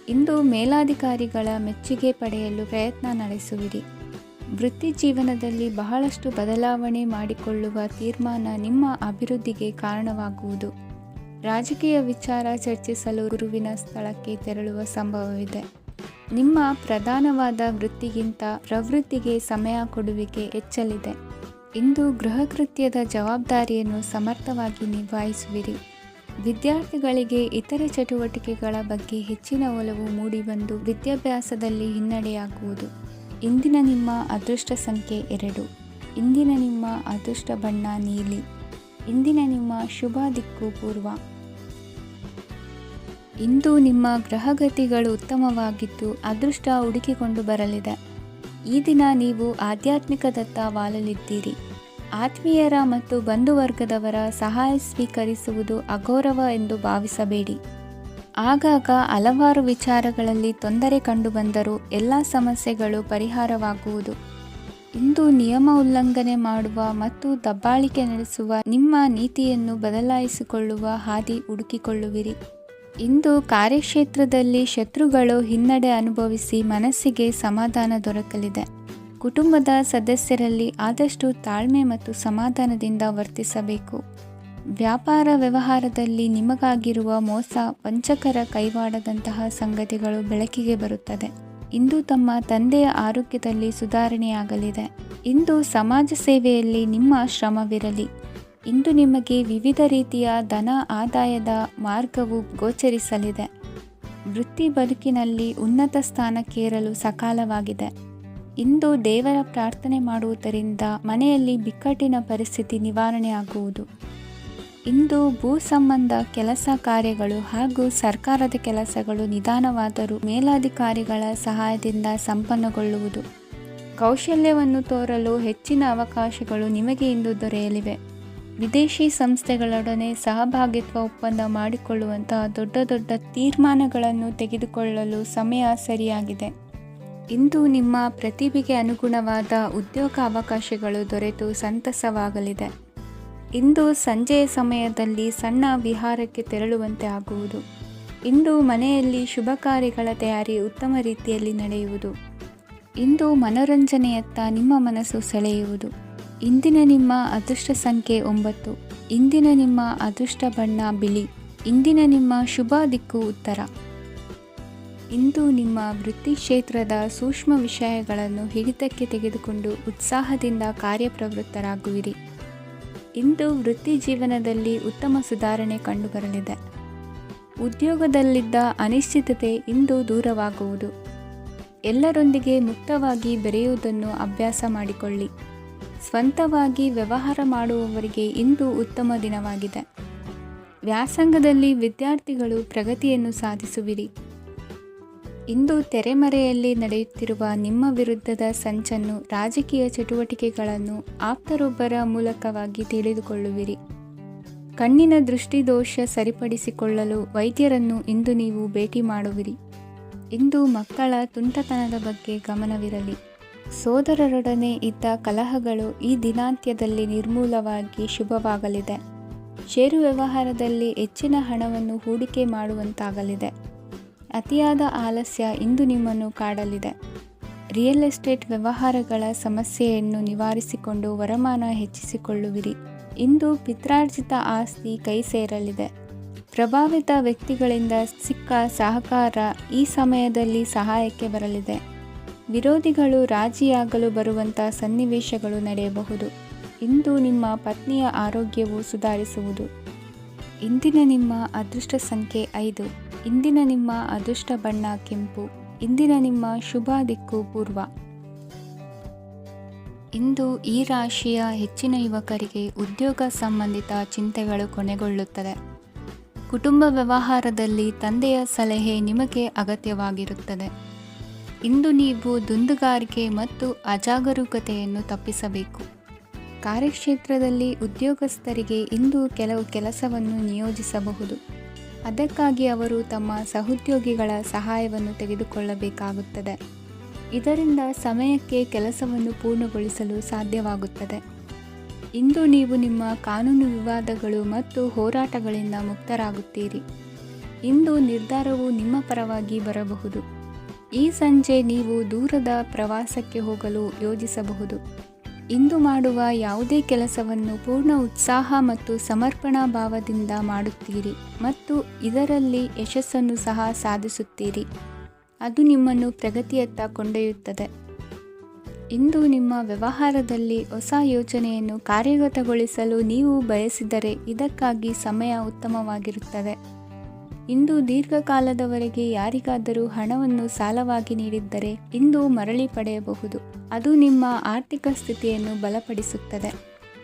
ಇಂದು ಮೇಲಾಧಿಕಾರಿಗಳ ಮೆಚ್ಚುಗೆ ಪಡೆಯಲು ಪ್ರಯತ್ನ ನಡೆಸುವಿರಿ. ವೃತ್ತಿ ಜೀವನದಲ್ಲಿ ಬಹಳಷ್ಟು ಬದಲಾವಣೆ ಮಾಡಿಕೊಳ್ಳುವ ತೀರ್ಮಾನ ನಿಮ್ಮ ಅಭಿವೃದ್ಧಿಗೆ ಕಾರಣವಾಗುವುದು. ರಾಜಕೀಯ ವಿಚಾರ ಚರ್ಚಿಸಲು ಗುರುವಿನ ಸ್ಥಳಕ್ಕೆ ತೆರಳುವ ಸಂಭವವಿದೆ. ನಿಮ್ಮ ಪ್ರಧಾನವಾದ ವೃತ್ತಿಗಿಂತ ಪ್ರವೃತ್ತಿಗೆ ಸಮಯ ಕೊಡುವಿಕೆ ಹೆಚ್ಚಲಿದೆ. ಇಂದು ಗೃಹ ಕೃತ್ಯದ ಜವಾಬ್ದಾರಿಯನ್ನು ಸಮರ್ಥವಾಗಿ ನಿಭಾಯಿಸುವಿರಿ. ವಿದ್ಯಾರ್ಥಿಗಳಿಗೆ ಇತರೆ ಚಟುವಟಿಕೆಗಳ ಬಗ್ಗೆ ಹೆಚ್ಚಿನ ಒಲವು ಮೂಡಿಬಂದು ವಿದ್ಯಾಭ್ಯಾಸದಲ್ಲಿ ಹಿನ್ನಡೆಯಾಗುವುದು. ಇಂದಿನ ನಿಮ್ಮ ಅದೃಷ್ಟ ಸಂಖ್ಯೆ 2. ಇಂದಿನ ನಿಮ್ಮ ಅದೃಷ್ಟ ಬಣ್ಣ ನೀಲಿ. ಇಂದಿನ ನಿಮ್ಮ ಶುಭ ದಿಕ್ಕು ಪೂರ್ವ. ಇಂದು ನಿಮ್ಮ ಗ್ರಹಗತಿಗಳು ಉತ್ತಮವಾಗಿದ್ದು ಅದೃಷ್ಟ ಹುಡುಕಿಕೊಂಡು ಬರಲಿದೆ. ಈ ದಿನ ನೀವು ಆಧ್ಯಾತ್ಮಿಕದತ್ತ ವಾಲಲಿದ್ದೀರಿ. ಆತ್ಮೀಯರ ಮತ್ತು ಬಂಧುವರ್ಗದವರ ಸಹಾಯ ಸ್ವೀಕರಿಸುವುದು ಅಗೌರವ ಎಂದು ಭಾವಿಸಬೇಡಿ. ಆಗಾಗ ಹಲವಾರು ವಿಚಾರಗಳಲ್ಲಿ ತೊಂದರೆ ಕಂಡುಬಂದರೂ ಎಲ್ಲ ಸಮಸ್ಯೆಗಳು ಪರಿಹಾರವಾಗುವುದು. ಇಂದು ನಿಯಮ ಉಲ್ಲಂಘನೆ ಮಾಡುವ ಮತ್ತು ದಬ್ಬಾಳಿಕೆ ನಡೆಸುವ ನಿಮ್ಮ ನೀತಿಯನ್ನು ಬದಲಾಯಿಸಿಕೊಳ್ಳುವ ಹಾದಿ ಹುಡುಕಿಕೊಳ್ಳುವಿರಿ. ಇಂದು ಕಾರ್ಯಕ್ಷೇತ್ರದಲ್ಲಿ ಶತ್ರುಗಳು ಹಿನ್ನಡೆ ಅನುಭವಿಸಿ ಮನಸ್ಸಿಗೆ ಸಮಾಧಾನ ದೊರಕಲಿದೆ. ಕುಟುಂಬದ ಸದಸ್ಯರಲ್ಲಿ ಆದಷ್ಟು ತಾಳ್ಮೆ ಮತ್ತು ಸಮಾಧಾನದಿಂದ ವರ್ತಿಸಬೇಕು. ವ್ಯಾಪಾರ ವ್ಯವಹಾರದಲ್ಲಿ ನಿಮಗಾಗಿರುವ ಮೋಸ, ವಂಚಕರ ಕೈವಾಡದಂತಹ ಸಂಗತಿಗಳು ಬೆಳಕಿಗೆ ಬರುತ್ತದೆ. ಇಂದು ತಮ್ಮ ತಂದೆಯ ಆರೋಗ್ಯದಲ್ಲಿ ಸುಧಾರಣೆಯಾಗಲಿದೆ. ಇಂದು ಸಮಾಜ ಸೇವೆಯಲ್ಲಿ ನಿಮ್ಮ ಶ್ರಮವಿರಲಿ. ಇಂದು ನಿಮಗೆ ವಿವಿಧ ರೀತಿಯ ಧನ ಆದಾಯದ ಮಾರ್ಗವು ಗೋಚರಿಸಲಿದೆ. ವೃತ್ತಿ ಬದುಕಿನಲ್ಲಿ ಉನ್ನತ ಸ್ಥಾನಕ್ಕೇರಲು ಸಕಾಲವಾಗಿದೆ. ಇಂದು ದೇವರ ಪ್ರಾರ್ಥನೆ ಮಾಡುವುದರಿಂದ ಮನೆಯಲ್ಲಿ ಬಿಕ್ಕಟ್ಟಿನ ಪರಿಸ್ಥಿತಿ ನಿವಾರಣೆಯಾಗುವುದು. ಇಂದು ಭೂ ಸಂಬಂಧ ಕೆಲಸ ಕಾರ್ಯಗಳು ಹಾಗೂ ಸರ್ಕಾರದ ಕೆಲಸಗಳು ನಿಧಾನವಾದರೂ ಮೇಲಾಧಿಕಾರಿಗಳ ಸಹಾಯದಿಂದ ಸಂಪನ್ನಗೊಳ್ಳುವುದು. ಕೌಶಲ್ಯವನ್ನು ತೋರಲು ಹೆಚ್ಚಿನ ಅವಕಾಶಗಳು ನಿಮಗೆ ಇಂದು ದೊರೆಯಲಿವೆ. ವಿದೇಶಿ ಸಂಸ್ಥೆಗಳೊಡನೆ ಸಹಭಾಗಿತ್ವ ಒಪ್ಪಂದ ಮಾಡಿಕೊಳ್ಳುವಂತಹ ದೊಡ್ಡ ದೊಡ್ಡ ತೀರ್ಮಾನಗಳನ್ನು ತೆಗೆದುಕೊಳ್ಳಲು ಸಮಯ ಸರಿಯಾಗಿದೆ. ಇಂದು ನಿಮ್ಮ ಪ್ರತಿಭೆಗೆ ಅನುಗುಣವಾದ ಉದ್ಯೋಗ ಅವಕಾಶಗಳು ದೊರೆತು ಸಂತಸವಾಗಲಿದೆ. ಇಂದು ಸಂಜೆಯ ಸಮಯದಲ್ಲಿ ಸಣ್ಣ ವಿಹಾರಕ್ಕೆ ತೆರಳುವಂತೆ ಆಗುವುದು. ಇಂದು ಮನೆಯಲ್ಲಿ ಶುಭ ಕಾರ್ಯಗಳ ತಯಾರಿ ಉತ್ತಮ ರೀತಿಯಲ್ಲಿ ನಡೆಯುವುದು. ಇಂದು ಮನೋರಂಜನೆಯತ್ತ ನಿಮ್ಮ ಮನಸ್ಸು ಸೆಳೆಯುವುದು. ಇಂದಿನ ನಿಮ್ಮ ಅದೃಷ್ಟ ಸಂಖ್ಯೆ 9. ಇಂದಿನ ನಿಮ್ಮ ಅದೃಷ್ಟ ಬಣ್ಣ ಬಿಳಿ. ಇಂದಿನ ನಿಮ್ಮ ಶುಭ ದಿಕ್ಕು ಉತ್ತರ. ಇಂದು ನಿಮ್ಮ ವೃತ್ತಿ ಕ್ಷೇತ್ರದ ಸೂಕ್ಷ್ಮ ವಿಷಯಗಳನ್ನು ಹಿಡಿತಕ್ಕೆ ತೆಗೆದುಕೊಂಡು ಉತ್ಸಾಹದಿಂದ ಕಾರ್ಯಪ್ರವೃತ್ತರಾಗುವಿರಿ. ಇಂದು ವೃತ್ತಿ ಜೀವನದಲ್ಲಿ ಉತ್ತಮ ಸುಧಾರಣೆ ಕಂಡುಬರಲಿದೆ. ಉದ್ಯೋಗದಲ್ಲಿದ್ದ ಅನಿಶ್ಚಿತತೆ ಇಂದು ದೂರವಾಗುವುದು. ಎಲ್ಲರೊಂದಿಗೆ ಮುಕ್ತವಾಗಿ ಬೆರೆಯುವುದನ್ನು ಅಭ್ಯಾಸ ಮಾಡಿಕೊಳ್ಳಿ. ಸ್ವಂತವಾಗಿ ವ್ಯವಹಾರ ಮಾಡುವವರಿಗೆ ಇಂದು ಉತ್ತಮ ದಿನವಾಗಿದೆ. ವ್ಯಾಸಂಗದಲ್ಲಿ ವಿದ್ಯಾರ್ಥಿಗಳು ಪ್ರಗತಿಯನ್ನು ಸಾಧಿಸುವಿರಿ. ಇಂದು ತೆರೆಮರೆಯಲ್ಲಿ ನಡೆಯುತ್ತಿರುವ ನಿಮ್ಮ ವಿರುದ್ಧದ ಸಂಚನ್ನು, ರಾಜಕೀಯ ಚಟುವಟಿಕೆಗಳನ್ನು ಆಪ್ತರೊಬ್ಬರ ಮೂಲಕವಾಗಿ ತಿಳಿದುಕೊಳ್ಳುವಿರಿ. ಕಣ್ಣಿನ ದೃಷ್ಟಿದೋಷ ಸರಿಪಡಿಸಿಕೊಳ್ಳಲು ವೈದ್ಯರನ್ನು ಇಂದು ನೀವು ಭೇಟಿ ಮಾಡುವಿರಿ. ಇಂದು ಮಕ್ಕಳ ತುಂಟತನದ ಬಗ್ಗೆ ಗಮನವಿರಲಿ. ಸೋದರರೊಡನೆ ಇದ್ದ ಕಲಹಗಳು ಈ ದಿನಾಂತ್ಯದಲ್ಲಿ ನಿರ್ಮೂಲವಾಗಿ ಶುಭವಾಗಲಿದೆ. ಷೇರು ವ್ಯವಹಾರದಲ್ಲಿ ಹೆಚ್ಚಿನ ಹಣವನ್ನು ಹೂಡಿಕೆ ಮಾಡುವಂತಾಗಲಿದೆ. ಅತಿಯಾದ ಆಲಸ್ಯ ಇಂದು ನಿಮ್ಮನ್ನು ಕಾಡಲಿದೆ. ರಿಯಲ್ ಎಸ್ಟೇಟ್ ವ್ಯವಹಾರಗಳ ಸಮಸ್ಯೆಯನ್ನು ನಿವಾರಿಸಿಕೊಂಡು ವರಮಾನ ಹೆಚ್ಚಿಸಿಕೊಳ್ಳುವಿರಿ. ಇಂದು ಪಿತ್ರಾರ್ಜಿತ ಆಸ್ತಿ ಕೈ ಸೇರಲಿದೆ. ಪ್ರಭಾವಿತ ವ್ಯಕ್ತಿಗಳಿಂದ ಸಿಕ್ಕ ಸಹಕಾರ ಈ ಸಮಯದಲ್ಲಿ ಸಹಾಯಕ್ಕೆ ಬರಲಿದೆ. ವಿರೋಧಿಗಳು ರಾಜಿಯಾಗಲು ಬರುವಂಥ ಸನ್ನಿವೇಶಗಳು ನಡೆಯಬಹುದು. ಇಂದು ನಿಮ್ಮ ಪತ್ನಿಯ ಆರೋಗ್ಯವು ಸುಧಾರಿಸುವುದು. ಇಂದಿನ ನಿಮ್ಮ ಅದೃಷ್ಟ ಸಂಖ್ಯೆ 5. ಇಂದಿನ ನಿಮ್ಮ ಅದೃಷ್ಟ ಬಣ್ಣ ಕೆಂಪು. ಇಂದಿನ ನಿಮ್ಮ ಶುಭ ದಿಕ್ಕು ಪೂರ್ವ. ಇಂದು ಈ ರಾಶಿಯ ಹೆಚ್ಚಿನ ಯುವಕರಿಗೆ ಉದ್ಯೋಗ ಸಂಬಂಧಿತ ಚಿಂತೆಗಳು ಕೊನೆಗೊಳ್ಳುತ್ತದೆ. ಕುಟುಂಬ ವ್ಯವಹಾರದಲ್ಲಿ ತಂದೆಯ ಸಲಹೆ ನಿಮಗೆ ಅಗತ್ಯವಾಗಿರುತ್ತದೆ. ಇಂದು ನೀವು ದುಂದುಗಾರಿಕೆ ಮತ್ತು ಅಜಾಗರೂಕತೆಯನ್ನು ತಪ್ಪಿಸಬೇಕು. ಕಾರ್ಯಕ್ಷೇತ್ರದಲ್ಲಿ ಉದ್ಯೋಗಸ್ಥರಿಗೆ ಇಂದು ಕೆಲವು ಕೆಲಸವನ್ನು ನಿಯೋಜಿಸಬಹುದು. ಅದಕ್ಕಾಗಿ ಅವರು ತಮ್ಮ ಸಹೋದ್ಯೋಗಿಗಳ ಸಹಾಯವನ್ನು ತೆಗೆದುಕೊಳ್ಳಬೇಕಾಗುತ್ತದೆ. ಇದರಿಂದ ಸಮಯಕ್ಕೆ ಕೆಲಸವನ್ನು ಪೂರ್ಣಗೊಳಿಸಲು ಸಾಧ್ಯವಾಗುತ್ತದೆ. ಇಂದು ನೀವು ನಿಮ್ಮ ಕಾನೂನು ವಿವಾದಗಳು ಮತ್ತು ಹೋರಾಟಗಳಿಂದ ಮುಕ್ತರಾಗುತ್ತೀರಿ. ಇಂದು ನಿರ್ಧಾರವು ನಿಮ್ಮ ಪರವಾಗಿ ಬರಬಹುದು. ಈ ಸಂಜೆ ನೀವು ದೂರದ ಪ್ರವಾಸಕ್ಕೆ ಹೋಗಲು ಯೋಜಿಸಬಹುದು. ಇಂದು ಮಾಡುವ ಯಾವುದೇ ಕೆಲಸವನ್ನು ಪೂರ್ಣ ಉತ್ಸಾಹ ಮತ್ತು ಸಮರ್ಪಣಾ ಭಾವದಿಂದ ಮಾಡುತ್ತೀರಿ ಮತ್ತು ಇದರಲ್ಲಿ ಯಶಸ್ಸನ್ನು ಸಹ ಸಾಧಿಸುತ್ತೀರಿ. ಅದು ನಿಮ್ಮನ್ನು ಪ್ರಗತಿಯತ್ತ ಕೊಂಡೊಯ್ಯುತ್ತದೆ. ಇಂದು ನಿಮ್ಮ ವ್ಯವಹಾರದಲ್ಲಿ ಹೊಸ ಯೋಜನೆಯನ್ನು ಕಾರ್ಯಗತಗೊಳಿಸಲು ನೀವು ಬಯಸಿದರೆ ಇದಕ್ಕಾಗಿ ಸಮಯ ಉತ್ತಮವಾಗಿರುತ್ತದೆ. ಇಂದು ದೀರ್ಘಕಾಲದವರೆಗೆ ಯಾರಿಗಾದರೂ ಹಣವನ್ನು ಸಾಲವಾಗಿ ನೀಡಿದ್ದರೆ ಇಂದು ಮರಳಿ ಪಡೆಯಬಹುದು. ಅದು ನಿಮ್ಮ ಆರ್ಥಿಕ ಸ್ಥಿತಿಯನ್ನು ಬಲಪಡಿಸುತ್ತದೆ.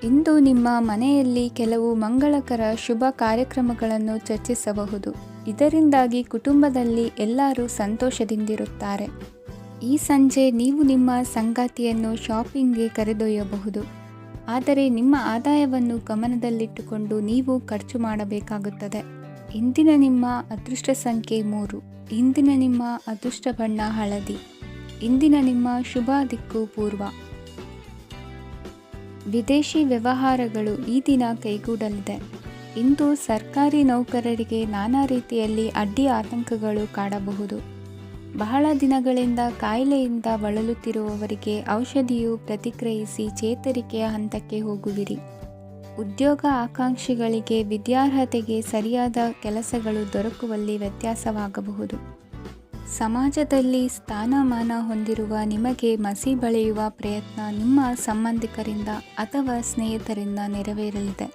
ಇಂದು ನಿಮ್ಮ ಮನೆಯಲ್ಲಿ ಕೆಲವು ಮಂಗಳಕರ ಶುಭ ಕಾರ್ಯಕ್ರಮಗಳನ್ನು ಚರ್ಚಿಸಬಹುದು. ಇದರಿಂದಾಗಿ ಕುಟುಂಬದಲ್ಲಿ ಎಲ್ಲರೂ ಸಂತೋಷದಿಂದಿರುತ್ತಾರೆ. ಈ ಸಂಜೆ ನೀವು ನಿಮ್ಮ ಸಂಗಾತಿಯನ್ನು ಶಾಪಿಂಗ್ಗೆ ಕರೆದೊಯ್ಯಬಹುದು. ಆದರೆ ನಿಮ್ಮ ಆದಾಯವನ್ನು ಗಮನದಲ್ಲಿಟ್ಟುಕೊಂಡು ನೀವು ಖರ್ಚು ಮಾಡಬೇಕಾಗುತ್ತದೆ. ಇಂದಿನ ನಿಮ್ಮ ಅದೃಷ್ಟ ಸಂಖ್ಯೆ 3. ಇಂದಿನ ನಿಮ್ಮ ಅದೃಷ್ಟ ಬಣ್ಣ ಹಳದಿ. ಇಂದಿನ ನಿಮ್ಮ ಶುಭ ದಿಕ್ಕು ಪೂರ್ವ. ವಿದೇಶಿ ವ್ಯವಹಾರಗಳು ಈ ದಿನ ಕೈಗೂಡಲಿದೆ. ಇಂದು ಸರ್ಕಾರಿ ನೌಕರರಿಗೆ ನಾನಾ ರೀತಿಯಲ್ಲಿ ಅಡ್ಡಿ ಆತಂಕಗಳು ಕಾಡಬಹುದು. ಬಹಳ ದಿನಗಳಿಂದ ಕಾಯಿಲೆಯಿಂದ ಬಳಲುತ್ತಿರುವವರಿಗೆ ಔಷಧಿಯು ಪ್ರತಿಕ್ರಿಯಿಸಿ ಚೇತರಿಕೆಯ ಹಂತಕ್ಕೆ ಹೋಗುವಿರಿ. ಉದ್ಯೋಗ ಆಕಾಂಕ್ಷಿಗಳಿಗೆ ವಿದ್ಯಾರ್ಹತೆಗೆ ಸರಿಯಾದ ಕೆಲಸಗಳು ದೊರಕುವಲ್ಲಿ ವ್ಯತ್ಯಾಸವಾಗಬಹುದು. ಸಮಾಜದಲ್ಲಿ ಸ್ಥಾನಮಾನ ಹೊಂದಿರುವ ನಿಮಗೆ ಮಸಿ ಬಳಿಯುವ ಪ್ರಯತ್ನ ನಿಮ್ಮ ಸಂಬಂಧಿಕರಿಂದ ಅಥವಾ ಸ್ನೇಹಿತರಿಂದ ನೆರವೇರಲಿದೆ.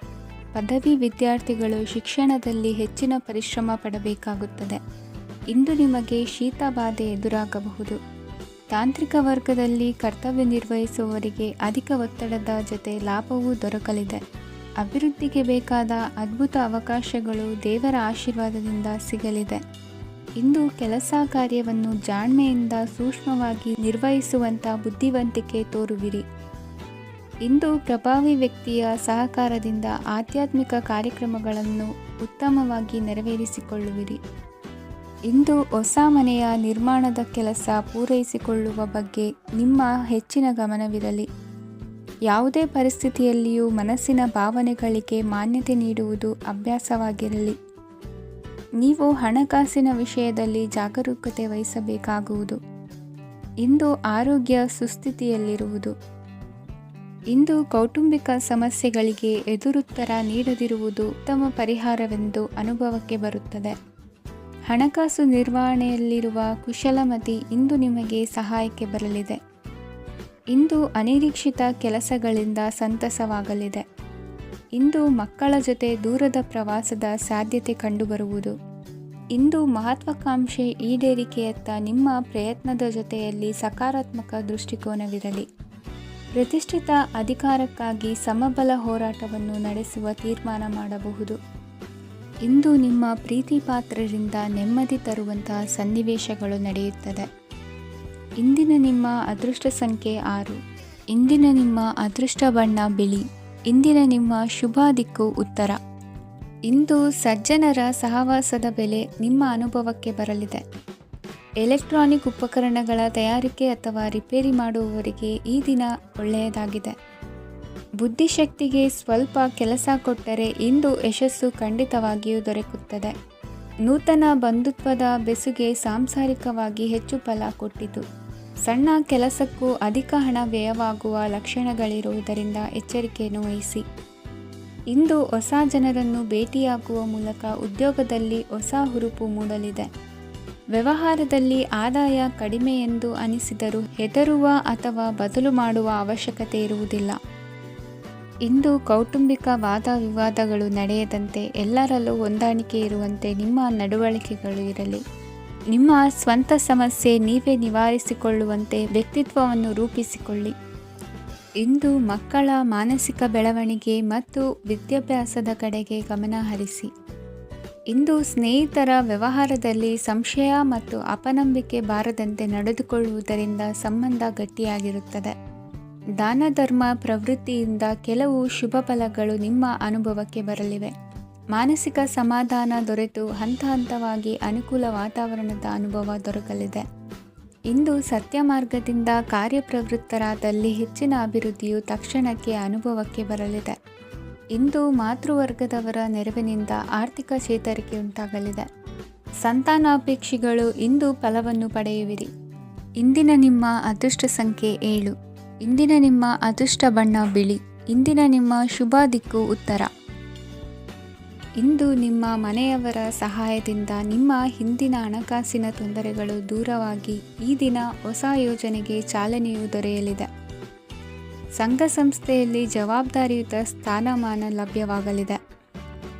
ಪದವಿ ವಿದ್ಯಾರ್ಥಿಗಳು ಶಿಕ್ಷಣದಲ್ಲಿ ಹೆಚ್ಚಿನ ಪರಿಶ್ರಮ ಪಡಬೇಕಾಗುತ್ತದೆ. ಇಂದು ನಿಮಗೆ ಶೀತ ಬಾಧೆ ಎದುರಾಗಬಹುದು. ತಾಂತ್ರಿಕ ವರ್ಗದಲ್ಲಿ ಕರ್ತವ್ಯ ನಿರ್ವಹಿಸುವವರಿಗೆ ಅಧಿಕ ಒತ್ತಡದ ಜೊತೆ ಲಾಭವೂ ದೊರಕಲಿದೆ. ಅಭಿವೃದ್ಧಿಗೆ ಬೇಕಾದ ಅದ್ಭುತ ಅವಕಾಶಗಳು ದೇವರ ಆಶೀರ್ವಾದದಿಂದ ಸಿಗಲಿದೆ. ಇಂದು ಕೆಲಸ ಕಾರ್ಯವನ್ನು ಜಾಣ್ಮೆಯಿಂದ ಸೂಕ್ಷ್ಮವಾಗಿ ನಿರ್ವಹಿಸುವಂಥ ಬುದ್ಧಿವಂತಿಕೆ ತೋರುವಿರಿ. ಇಂದು ಪ್ರಭಾವಿ ವ್ಯಕ್ತಿಯ ಸಹಕಾರದಿಂದ ಆಧ್ಯಾತ್ಮಿಕ ಕಾರ್ಯಕ್ರಮಗಳನ್ನು ಉತ್ತಮವಾಗಿ ನೆರವೇರಿಸಿಕೊಳ್ಳುವಿರಿ. ಇಂದು ಹೊಸ ಮನೆಯ ನಿರ್ಮಾಣದ ಕೆಲಸ ಪೂರೈಸಿಕೊಳ್ಳುವ ಬಗ್ಗೆ ನಿಮ್ಮ ಹೆಚ್ಚಿನ ಗಮನವಿರಲಿ. ಯಾವುದೇ ಪರಿಸ್ಥಿತಿಯಲ್ಲಿಯೂ ಮನಸ್ಸಿನ ಭಾವನೆಗಳಿಗೆ ಮಾನ್ಯತೆ ನೀಡುವುದು ಅಭ್ಯಾಸವಾಗಿರಲಿ. ನೀವು ಹಣಕಾಸಿನ ವಿಷಯದಲ್ಲಿ ಜಾಗರೂಕತೆ ವಹಿಸಬೇಕಾಗುವುದು. ಇಂದು ಆರೋಗ್ಯ ಸುಸ್ಥಿತಿಯಲ್ಲಿರುವುದು. ಇಂದು ಕೌಟುಂಬಿಕ ಸಮಸ್ಯೆಗಳಿಗೆ ಎದುರುತ್ತರ ನೀಡದಿರುವುದು ಉತ್ತಮ ಪರಿಹಾರವೆಂದು ಅನುಭವಕ್ಕೆ ಬರುತ್ತದೆ. ಹಣಕಾಸು ನಿರ್ವಹಣೆಯಲ್ಲಿರುವ ಕುಶಲಮತಿ ಇಂದು ನಿಮಗೆ ಸಹಾಯಕ್ಕೆ ಬರಲಿದೆ. ಇಂದು ಅನಿರೀಕ್ಷಿತ ಕೆಲಸಗಳಿಂದ ಸಂತಸವಾಗಲಿದೆ. ಇಂದು ಮಕ್ಕಳ ಜೊತೆ ದೂರದ ಪ್ರವಾಸದ ಸಾಧ್ಯತೆ ಕಂಡುಬರುವುದು. ಇಂದು ಮಹತ್ವಾಕಾಂಕ್ಷೆ ಈಡೇರಿಕೆಯತ್ತ ನಿಮ್ಮ ಪ್ರಯತ್ನದ ಜೊತೆಯಲ್ಲಿ ಸಕಾರಾತ್ಮಕ ದೃಷ್ಟಿಕೋನವಿರಲಿ. ಪ್ರತಿಷ್ಠಿತ ಅಧಿಕಾರಕ್ಕಾಗಿ ಸಮಬಲ ಹೋರಾಟವನ್ನು ನಡೆಸುವ ತೀರ್ಮಾನ ಮಾಡಬಹುದು. ಇಂದು ನಿಮ್ಮ ಪ್ರೀತಿ ಪಾತ್ರರಿಂದ ನೆಮ್ಮದಿ ತರುವಂತಹ ಸನ್ನಿವೇಶಗಳು ನಡೆಯುತ್ತದೆ. ಇಂದಿನ ನಿಮ್ಮ ಅದೃಷ್ಟ ಸಂಖ್ಯೆ 6. ಇಂದಿನ ನಿಮ್ಮ ಅದೃಷ್ಟ ಬಣ್ಣ ಬಿಳಿ. ಇಂದಿನ ನಿಮ್ಮ ಶುಭ ದಿಕ್ಕು ಉತ್ತರ. ಇಂದು ಸಜ್ಜನರ ಸಹವಾಸದ ಬೆಲೆ ನಿಮ್ಮ ಅನುಭವಕ್ಕೆ ಬರಲಿದೆ. ಎಲೆಕ್ಟ್ರಾನಿಕ್ ಉಪಕರಣಗಳ ತಯಾರಿಕೆ ಅಥವಾ ರಿಪೇರಿ ಮಾಡುವವರಿಗೆ ಈ ದಿನ ಒಳ್ಳೆಯದಾಗಿದೆ. ಬುದ್ಧಿಶಕ್ತಿಗೆ ಸ್ವಲ್ಪ ಕೆಲಸ ಕೊಟ್ಟರೆ ಇಂದು ಯಶಸ್ಸು ಖಂಡಿತವಾಗಿಯೂ ದೊರಕುತ್ತದೆ. ನೂತನ ಬಂಧುತ್ವದ ಬೆಸುಗೆ ಸಾಂಸಾರಿಕವಾಗಿ ಹೆಚ್ಚು ಫಲ ಕೊಟ್ಟಿತು. ಸಣ್ಣ ಕೆಲಸಕ್ಕೂ ಅಧಿಕ ಹಣ ವ್ಯಯವಾಗುವ ಲಕ್ಷಣಗಳಿರುವುದರಿಂದ ಎಚ್ಚರಿಕೆಯನ್ನು ವಹಿಸಿ. ಇಂದು ಹೊಸ ಜನರನ್ನು ಭೇಟಿಯಾಗುವ ಮೂಲಕ ಉದ್ಯೋಗದಲ್ಲಿ ಹೊಸ ಹುರುಪು ಮೂಡಲಿದೆ. ವ್ಯವಹಾರದಲ್ಲಿ ಆದಾಯ ಕಡಿಮೆ ಎಂದು ಅನಿಸಿದರೂ ಹೆದರುವ ಅಥವಾ ಬದಲು ಮಾಡುವ ಅವಶ್ಯಕತೆ ಇರುವುದಿಲ್ಲ. ಇಂದು ಕೌಟುಂಬಿಕ ವಾದ ವಿವಾದಗಳು ನಡೆಯದಂತೆ ಎಲ್ಲರಲ್ಲೂ ಹೊಂದಾಣಿಕೆ ಇರುವಂತೆ ನಿಮ್ಮ ನಡವಳಿಕೆಗಳು ಇರಲಿ. ನಿಮ್ಮ ಸ್ವಂತ ಸಮಸ್ಯೆ ನೀವೇ ನಿವಾರಿಸಿಕೊಳ್ಳುವಂತೆ ವ್ಯಕ್ತಿತ್ವವನ್ನು ರೂಪಿಸಿಕೊಳ್ಳಿ. ಇಂದು ಮಕ್ಕಳ ಮಾನಸಿಕ ಬೆಳವಣಿಗೆ ಮತ್ತು ವಿದ್ಯಾಭ್ಯಾಸದ ಕಡೆಗೆ ಗಮನ ಹರಿಸಿ. ಇಂದು ಸ್ನೇಹಿತರ ವ್ಯವಹಾರದಲ್ಲಿ ಸಂಶಯ ಮತ್ತು ಅಪನಂಬಿಕೆ ಬಾರದಂತೆ ನಡೆದುಕೊಳ್ಳುವುದರಿಂದ ಸಂಬಂಧ ಗಟ್ಟಿಯಾಗಿರುತ್ತದೆ. ದಾನ ಧರ್ಮ ಪ್ರವೃತ್ತಿಯಿಂದ ಕೆಲವು ಶುಭ ಫಲಗಳು ನಿಮ್ಮ ಅನುಭವಕ್ಕೆ ಬರಲಿವೆ. ಮಾನಸಿಕ ಸಮಾಧಾನ ದೊರೆತು ಹಂತ ಹಂತವಾಗಿ ಅನುಕೂಲ ವಾತಾವರಣದ ಅನುಭವ ದೊರಕಲಿದೆ. ಇಂದು ಸತ್ಯ ಮಾರ್ಗದಿಂದ ಕಾರ್ಯಪ್ರವೃತ್ತರಾದಲ್ಲಿ ಹೆಚ್ಚಿನ ಅಭಿವೃದ್ಧಿಯು ತಕ್ಷಣಕ್ಕೆ ಅನುಭವಕ್ಕೆ ಬರಲಿದೆ. ಇಂದು ಮಾತೃವರ್ಗದವರ ನೆರವಿನಿಂದ ಆರ್ಥಿಕ ಚೇತರಿಕೆ ಉಂಟಾಗಲಿದೆ. ಸಂತಾನಾಪೇಕ್ಷಿಗಳು ಇಂದು ಫಲವನ್ನು ಪಡೆಯುವಿರಿ. ಇಂದಿನ ನಿಮ್ಮ ಅದೃಷ್ಟ ಸಂಖ್ಯೆ 7. ಇಂದಿನ ನಿಮ್ಮ ಅದೃಷ್ಟ ಬಣ್ಣ ಬಿಳಿ. ಇಂದಿನ ನಿಮ್ಮ ಶುಭ ದಿಕ್ಕು ಉತ್ತರ. ಇಂದು ನಿಮ್ಮ ಮನೆಯವರ ಸಹಾಯದಿಂದ ನಿಮ್ಮ ಹಿಂದಿನ ಹಣಕಾಸಿನ ತೊಂದರೆಗಳು ದೂರವಾಗಿ ಈ ದಿನ ಹೊಸ ಯೋಜನೆಗೆ ಚಾಲನೆಯು ದೊರೆಯಲಿದೆ. ಸಂಘ ಸಂಸ್ಥೆಯಲ್ಲಿ ಜವಾಬ್ದಾರಿಯುತ ಸ್ಥಾನಮಾನ ಲಭ್ಯವಾಗಲಿದೆ.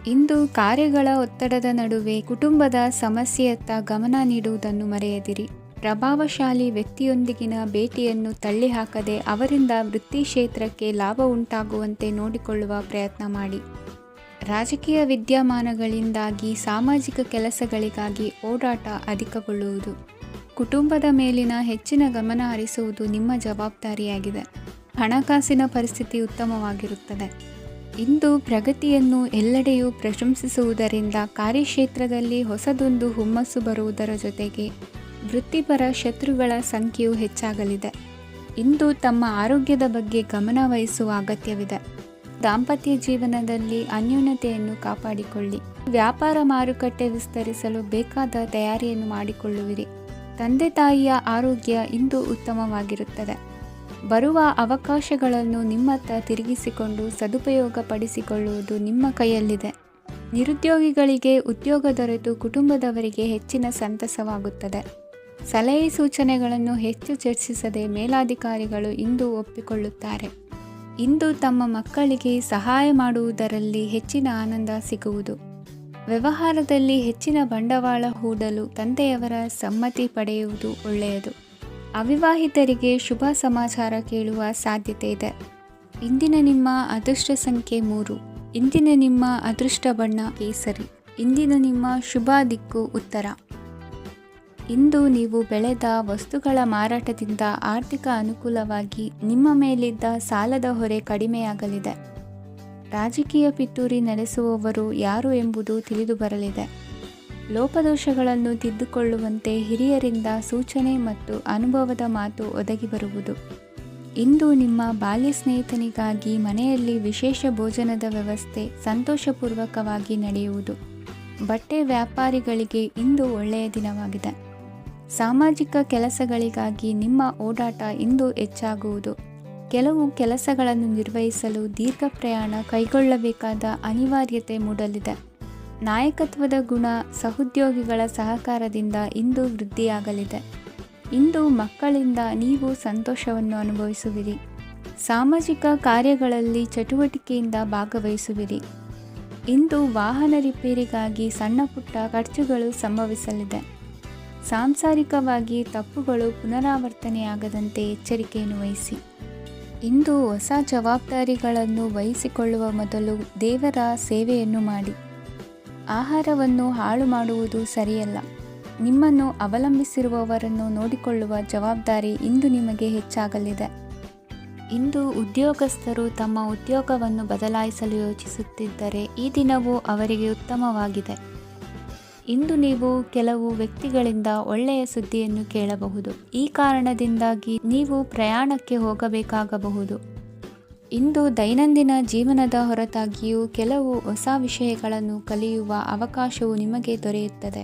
ಇಂದು ಕಾರ್ಯಗಳ ಒತ್ತಡದ ನಡುವೆ ಕುಟುಂಬದ ಸಮಸ್ಯೆಯತ್ತ ಗಮನ ನೀಡುವುದನ್ನು ಮರೆಯದಿರಿ. ಪ್ರಭಾವಶಾಲಿ ವ್ಯಕ್ತಿಯೊಂದಿಗಿನ ಭೇಟಿಯನ್ನು ತಳ್ಳಿಹಾಕದೆ ಅವರಿಂದ ವೃತ್ತಿ ಕ್ಷೇತ್ರಕ್ಕೆ ಲಾಭ ಉಂಟಾಗುವಂತೆ ನೋಡಿಕೊಳ್ಳುವ ಪ್ರಯತ್ನ ಮಾಡಿ. ರಾಜಕೀಯ ವಿದ್ಯಮಾನಗಳಿಂದಾಗಿ ಸಾಮಾಜಿಕ ಕೆಲಸಗಳಿಗಾಗಿ ಓಡಾಟ ಅಧಿಕಗೊಳ್ಳುವುದು. ಕುಟುಂಬದ ಮೇಲಿನ ಹೆಚ್ಚಿನ ಗಮನ ಹರಿಸುವುದು ನಿಮ್ಮ ಜವಾಬ್ದಾರಿಯಾಗಿದೆ. ಹಣಕಾಸಿನ ಪರಿಸ್ಥಿತಿ ಉತ್ತಮವಾಗಿರುತ್ತದೆ. ಇಂದು ಪ್ರಗತಿಯನ್ನು ಎಲ್ಲೆಡೆಯೂ ಪ್ರಶಂಸಿಸುವುದರಿಂದ ಕಾರ್ಯಕ್ಷೇತ್ರದಲ್ಲಿ ಹೊಸದೊಂದು ಹುಮ್ಮಸ್ಸು ಬರುವುದರ ಜೊತೆಗೆ ವೃತ್ತಿಪರ ಶತ್ರುಗಳ ಸಂಖ್ಯೆಯು ಹೆಚ್ಚಾಗಲಿದೆ. ಇಂದು ತಮ್ಮ ಆರೋಗ್ಯದ ಬಗ್ಗೆ ಗಮನ ವಹಿಸುವ ಅಗತ್ಯವಿದೆ. ದಾಂಪತ್ಯ ಜೀವನದಲ್ಲಿ ಅನ್ಯೋನ್ಯತೆಯನ್ನು ಕಾಪಾಡಿಕೊಳ್ಳಿ. ವ್ಯಾಪಾರ ಮಾರುಕಟ್ಟೆ ವಿಸ್ತರಿಸಲು ಬೇಕಾದ ತಯಾರಿಯನ್ನು ಮಾಡಿಕೊಳ್ಳುವಿರಿ. ತಂದೆ ತಾಯಿಯ ಆರೋಗ್ಯ ಇಂದು ಉತ್ತಮವಾಗಿರುತ್ತದೆ. ಬರುವ ಅವಕಾಶಗಳನ್ನು ನಿಮ್ಮತ್ತ ತಿರುಗಿಸಿಕೊಂಡು ಸದುಪಯೋಗಪಡಿಸಿಕೊಳ್ಳುವುದು ನಿಮ್ಮ ಕೈಯಲ್ಲಿದೆ. ನಿರುದ್ಯೋಗಿಗಳಿಗೆ ಉದ್ಯೋಗ ದೊರೆತು ಕುಟುಂಬದವರಿಗೆ ಹೆಚ್ಚಿನ ಸಂತಸವಾಗುತ್ತದೆ. ಸಲಹೆ ಸೂಚನೆಗಳನ್ನು ಹೆಚ್ಚು ಚರ್ಚಿಸದೆ ಮೇಲಾಧಿಕಾರಿಗಳು ಇಂದು ಒಪ್ಪಿಕೊಳ್ಳುತ್ತಾರೆ. ಇಂದು ತಮ್ಮ ಮಕ್ಕಳಿಗೆ ಸಹಾಯ ಮಾಡುವುದರಲ್ಲಿ ಹೆಚ್ಚಿನ ಆನಂದ ಸಿಗುವುದು. ವ್ಯವಹಾರದಲ್ಲಿ ಹೆಚ್ಚಿನ ಬಂಡವಾಳ ಹೂಡಲು ತಂದೆಯವರ ಸಮ್ಮತಿ ಪಡೆಯುವುದು ಒಳ್ಳೆಯದು. ಅವಿವಾಹಿತರಿಗೆ ಶುಭ ಸಮಾಚಾರ ಕೇಳುವ ಸಾಧ್ಯತೆ ಇದೆ. ಇಂದಿನ ನಿಮ್ಮ ಅದೃಷ್ಟ ಸಂಖ್ಯೆ 3. ಇಂದಿನ ನಿಮ್ಮ ಅದೃಷ್ಟ ಬಣ್ಣ ಕೇಸರಿ. ಇಂದಿನ ನಿಮ್ಮ ಶುಭ ದಿಕ್ಕು ಉತ್ತರ. ಇಂದು ನೀವು ಬೆಳೆದ ವಸ್ತುಗಳ ಮಾರಾಟದಿಂದ ಆರ್ಥಿಕ ಅನುಕೂಲವಾಗಿ ನಿಮ್ಮ ಮೇಲಿದ್ದ ಸಾಲದ ಹೊರೆ ಕಡಿಮೆಯಾಗಲಿದೆ. ರಾಜಕೀಯ ಪಿತೂರಿ ನಡೆಸುವವರು ಯಾರು ಎಂಬುದು ತಿಳಿದು ಬರಲಿದೆ. ಲೋಪದೋಷಗಳನ್ನು ತಿದ್ದುಕೊಳ್ಳುವಂತೆ ಹಿರಿಯರಿಂದ ಸೂಚನೆ ಮತ್ತು ಅನುಭವದ ಮಾತು ಒದಗಿ ಬರುವುದು. ಇಂದು ನಿಮ್ಮ ಬಾಲ್ಯ ಸ್ನೇಹಿತನಿಗಾಗಿ ಮನೆಯಲ್ಲಿ ವಿಶೇಷ ಭೋಜನದ ವ್ಯವಸ್ಥೆ ಸಂತೋಷಪೂರ್ವಕವಾಗಿ ನಡೆಯುವುದು. ಬಟ್ಟೆ ವ್ಯಾಪಾರಿಗಳಿಗೆ ಇಂದು ಒಳ್ಳೆಯ ದಿನವಾಗಿದೆ. ಸಾಮಾಜಿಕ ಕೆಲಸಗಳಿಗಾಗಿ ನಿಮ್ಮ ಓಡಾಟ ಇಂದು ಹೆಚ್ಚಾಗುವುದು. ಕೆಲವು ಕೆಲಸಗಳನ್ನು ನಿರ್ವಹಿಸಲು ದೀರ್ಘ ಪ್ರಯಾಣ ಕೈಗೊಳ್ಳಬೇಕಾದ ಅನಿವಾರ್ಯತೆ ಮೂಡಲಿದೆ. ನಾಯಕತ್ವದ ಗುಣ ಸಹೋದ್ಯೋಗಿಗಳ ಸಹಕಾರದಿಂದ ಇಂದು ವೃದ್ಧಿಯಾಗಲಿದೆ. ಇಂದು ಮಕ್ಕಳಿಂದ ನೀವು ಸಂತೋಷವನ್ನು ಅನುಭವಿಸುವಿರಿ. ಸಾಮಾಜಿಕ ಕಾರ್ಯಗಳಲ್ಲಿ ಚಟುವಟಿಕೆಯಿಂದ ಭಾಗವಹಿಸುವಿರಿ. ಇಂದು ವಾಹನ ರಿಪೇರಿಗಾಗಿ ಸಣ್ಣ ಪುಟ್ಟ ಖರ್ಚುಗಳು ಸಂಭವಿಸಲಿದೆ. ಸಾಂಸಾರಿಕವಾಗಿ ತಪ್ಪುಗಳು ಪುನರಾವರ್ತನೆಯಾಗದಂತೆ ಎಚ್ಚರಿಕೆಯನ್ನು ವಹಿಸಿ. ಇಂದು ಹೊಸ ಜವಾಬ್ದಾರಿಗಳನ್ನು ವಹಿಸಿಕೊಳ್ಳುವ ಮೊದಲು ದೇವರ ಸೇವೆಯನ್ನು ಮಾಡಿ. ಆಹಾರವನ್ನು ಹಾಳು ಮಾಡುವುದು ಸರಿಯಲ್ಲ. ನಿಮ್ಮನ್ನು ಅವಲಂಬಿಸಿರುವವರನ್ನು ನೋಡಿಕೊಳ್ಳುವ ಜವಾಬ್ದಾರಿ ಇಂದು ನಿಮಗೆ ಹೆಚ್ಚಾಗಲಿದೆ. ಇಂದು ಉದ್ಯೋಗಸ್ಥರು ತಮ್ಮ ಉದ್ಯೋಗವನ್ನು ಬದಲಾಯಿಸಲು ಯೋಚಿಸುತ್ತಿದ್ದರೆ ಈ ದಿನವೂ ಅವರಿಗೆ ಉತ್ತಮವಾಗಿದೆ. ಇಂದು ನೀವು ಕೆಲವು ವ್ಯಕ್ತಿಗಳಿಂದ ಒಳ್ಳೆಯ ಸುದ್ದಿಯನ್ನು ಕೇಳಬಹುದು. ಈ ಕಾರಣದಿಂದಾಗಿ ನೀವು ಪ್ರಯಾಣಕ್ಕೆ ಹೋಗಬೇಕಾಗಬಹುದು. ಇಂದು ದೈನಂದಿನ ಜೀವನದ ಹೊರತಾಗಿಯೂ ಕೆಲವು ಹೊಸ ವಿಷಯಗಳನ್ನು ಕಲಿಯುವ ಅವಕಾಶವು ನಿಮಗೆ ದೊರೆಯುತ್ತದೆ.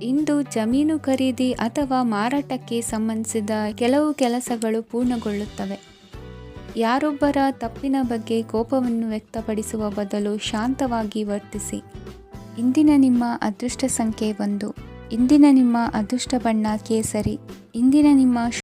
ಇಂದು ಜಮೀನು ಖರೀದಿ ಅಥವಾ ಮಾರಾಟಕ್ಕೆ ಸಂಬಂಧಿಸಿದ ಕೆಲವು ಕೆಲಸಗಳು ಪೂರ್ಣಗೊಳ್ಳುತ್ತವೆ. ಯಾರೊಬ್ಬರ ತಪ್ಪಿನ ಬಗ್ಗೆ ಕೋಪವನ್ನು ವ್ಯಕ್ತಪಡಿಸುವ ಬದಲು ಶಾಂತವಾಗಿ ವರ್ತಿಸಿ. ಇಂದಿನ ನಿಮ್ಮ ಅದೃಷ್ಟ ಸಂಖ್ಯೆ 1. ಇಂದಿನ ನಿಮ್ಮ ಅದೃಷ್ಟ ಬಣ್ಣ ಕೇಸರಿ. ಇಂದಿನ ನಿಮ್ಮ